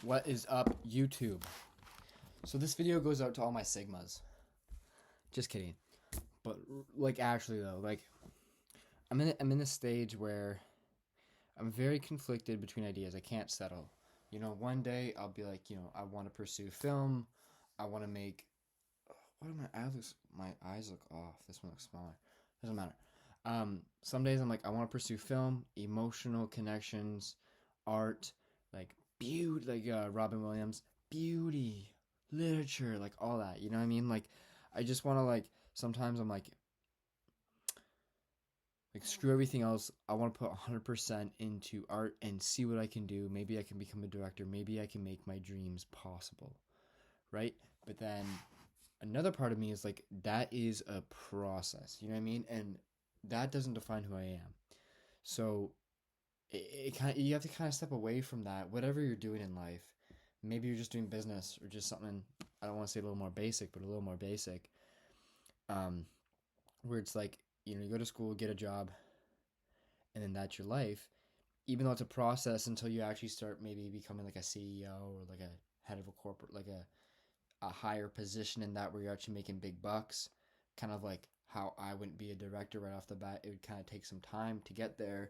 What is up, YouTube? So this video goes out to all my Sigmas. Just kidding. But like actually though, like I'm in a stage where I'm very conflicted between ideas. I can't settle. One day I'll be like, I want to pursue film. I want to make. What are my eyes? My eyes look off. This one looks smaller. Doesn't matter. Some days I'm like, I want to pursue film, emotional connections, art, like beauty, like Robin Williams, beauty, literature, like all that. You know what I mean? Like, I just want to like. Sometimes I'm like screw everything else. I want to put 100% into art and see what I can do. Maybe I can become a director. Maybe I can make my dreams possible, right? But then another part of me is like that is a process. You know what I mean? And that doesn't define who I am. So it kind of, you have to kind of step away from that. Whatever you're doing in life, maybe you're just doing business or just something. I don't want to say a little more basic, but a little more basic. Um, where it's like you go to school, get a job, and then that's your life. Even though it's a process until you actually start maybe becoming like a CEO or like a head of a corporate, like a higher position in that where you're actually making big bucks. Kind of like how I wouldn't be a director right off the bat. It would kind of take some time to get there.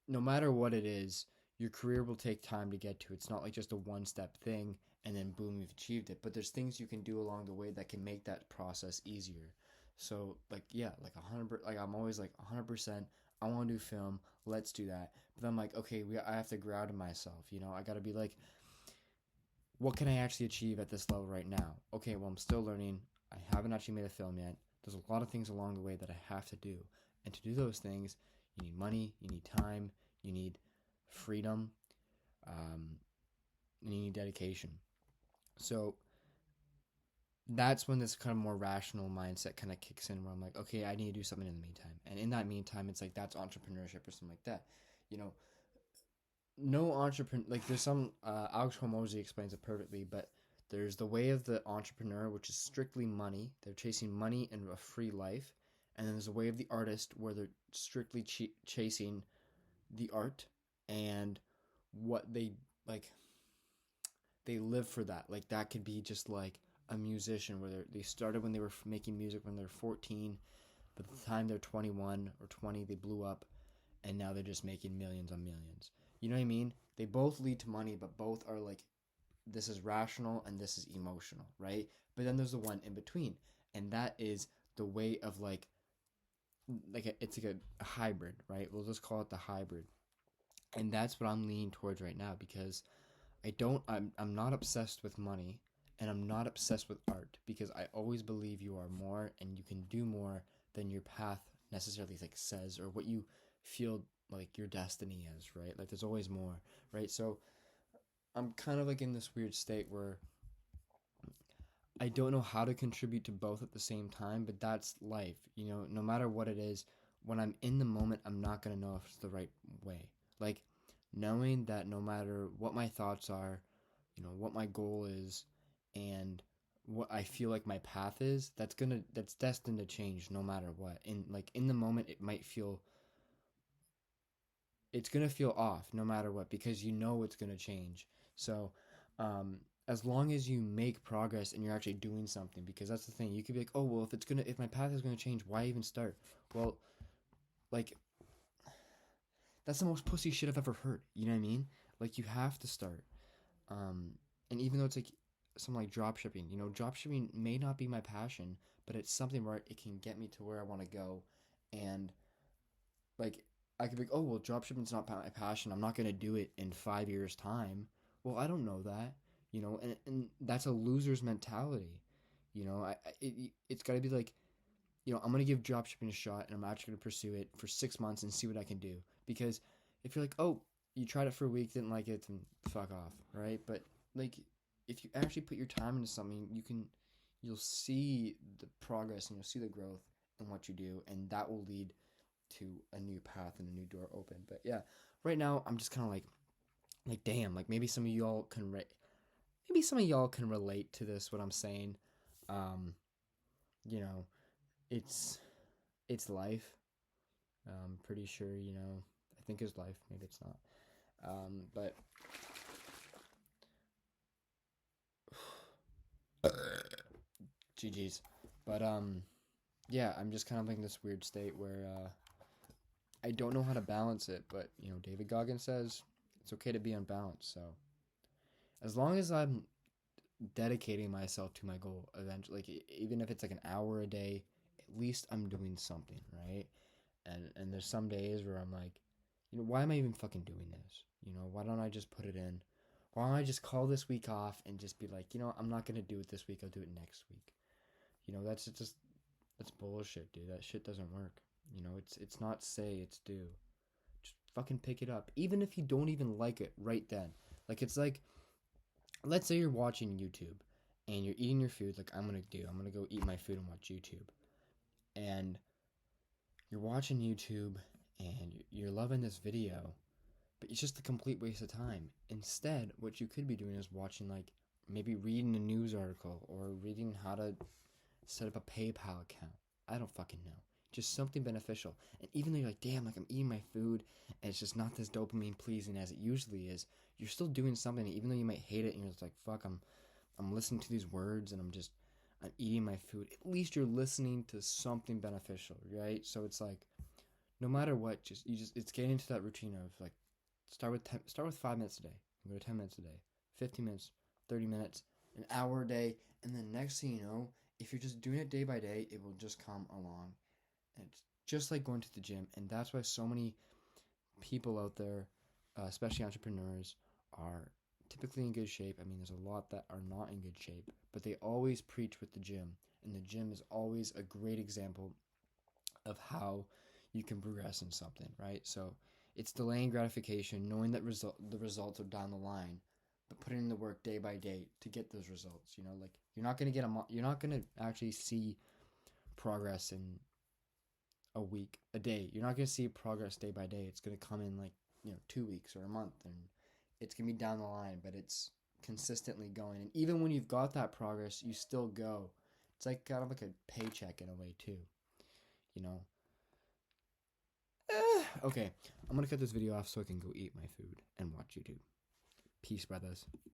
No matter what it is, your career will take time to get to. It's not like just a one step thing and then boom, you've achieved it. But there's things you can do along the way that can make that process easier. So like yeah, like 100, like I'm always like 100%. I want to do film. Let's do that. But I'm like, okay, I have to ground myself. I got to be like, what can I actually achieve at this level right now? Okay, well, I'm still learning. I haven't actually made a film yet. There's a lot of things along the way that I have to do. And to do those things, you need money, you need time, you need freedom, um, and you need dedication. So that's when this kind of more rational mindset kind of kicks in where I'm like, okay, I need to do something in the meantime. And in that meantime, it's like that's entrepreneurship or something like that. You know, no entrepreneur, like there's some Alex Hormozy explains it perfectly, but there's the way of the entrepreneur, which is strictly money. They're chasing money and a free life. And then there's a way of the artist where they're strictly chasing the art and what they like. They live for that. Like that could be just like a musician where they started when they were making music when they're 14, but by the time they're 21 or 20, they blew up and now they're just making millions on millions. You know what I mean? They both lead to money, but both are like this is rational and this is emotional, right? But then there's the one in between, and that is the way of it's like a hybrid, right? We'll just call it the hybrid, and that's what I'm leaning towards right now because I'm not obsessed with money and I'm not obsessed with art because I always believe you are more and you can do more than your path necessarily like says or what you feel like your destiny is, right? Like there's always more, right? So I'm kind of like in this weird state where I don't know how to contribute to both at the same time, but that's life. No matter what it is, when I'm in the moment, I'm not going to know if it's the right way. Like knowing that no matter what my thoughts are, what my goal is and what I feel like my path is, that's destined to change no matter what. And like in the moment it's going to feel off no matter what because it's going to change. So, as long as you make progress and you're actually doing something, because that's the thing, you could be like, oh, well, if my path is going to change, why even start? Well, like, that's the most pussy shit I've ever heard. You know what I mean? Like, you have to start. Um, and even though it's like something like drop shipping, drop shipping may not be my passion, but it's something where it can get me to where I want to go. And like I could be like, oh well, dropshipping's not my passion. I'm not gonna do it in 5 years' time. Well, I don't know that, and that's a loser's mentality. It's got to be like, I'm gonna give dropshipping a shot, and I'm actually gonna pursue it for 6 months and see what I can do. Because if you're like, oh, you tried it for a week, didn't like it, then fuck off, right? But like, if you actually put your time into something, you'll see the progress and you'll see the growth in what you do, and that will lead to a new path and a new door open. But yeah, right now I'm just kind of like damn, like maybe some of y'all can relate to this what I'm saying. Um, you know, it's it's life. Pretty sure I think it's life. Maybe it's not. But GG's. But yeah, I'm just kind of in this weird state where I don't know how to balance it. But you know, David Goggins says it's okay to be unbalanced. So as long as I'm dedicating myself to my goal, eventually, like even if it's like an hour a day, at least I'm doing something, right? And there's some days where I'm like, you know, why am I even fucking doing this? You know, why don't I just put it in? Why don't I just call this week off and just be like, you know, I'm not gonna do it this week. I'll do it next week. You know, that's bullshit, dude. That shit doesn't work. You know, it's not say, it's do. Just fucking pick it up, even if you don't even like it right then. Like it's like, let's say you're watching YouTube and you're eating your food, like I'm gonna do. I'm gonna go eat my food and watch YouTube, and you're watching YouTube and you're loving this video, but it's just a complete waste of time. Instead, what you could be doing is watching, like, maybe reading a news article or reading how to set up a PayPal account. I don't fucking know. Just something beneficial. And even though you're like, damn, like I'm eating my food and it's just not this dopamine pleasing as it usually is, you're still doing something. Even though you might hate it and you're just like, fuck, I'm listening to these words and I'm eating my food. At least you're listening to something beneficial, right? So it's like, no matter what, it's getting into that routine of like, start with 5 minutes a day, go to 10 minutes a day, 15 minutes, 30 minutes, an hour a day, and then next thing you know, if you're just doing it day by day, it will just come along. And it's just like going to the gym, and that's why so many people out there, especially entrepreneurs, are typically in good shape. I mean, there's a lot that are not in good shape, but they always preach with the gym, and the gym is always a great example of how you can progress in something, right? So it's delaying gratification, knowing that the results are down the line, but putting in the work day by day to get those results. You know, like you're not gonna actually see progress in a week, a day. You're not gonna see progress day by day. It's gonna come in like, you know, 2 weeks or a month, and it's gonna be down the line, but it's consistently going. And even when you've got that progress, you still go. It's like kind of like a paycheck in a way too. You know, okay, I'm gonna cut this video off so I can go eat my food and watch YouTube. Peace, brothers.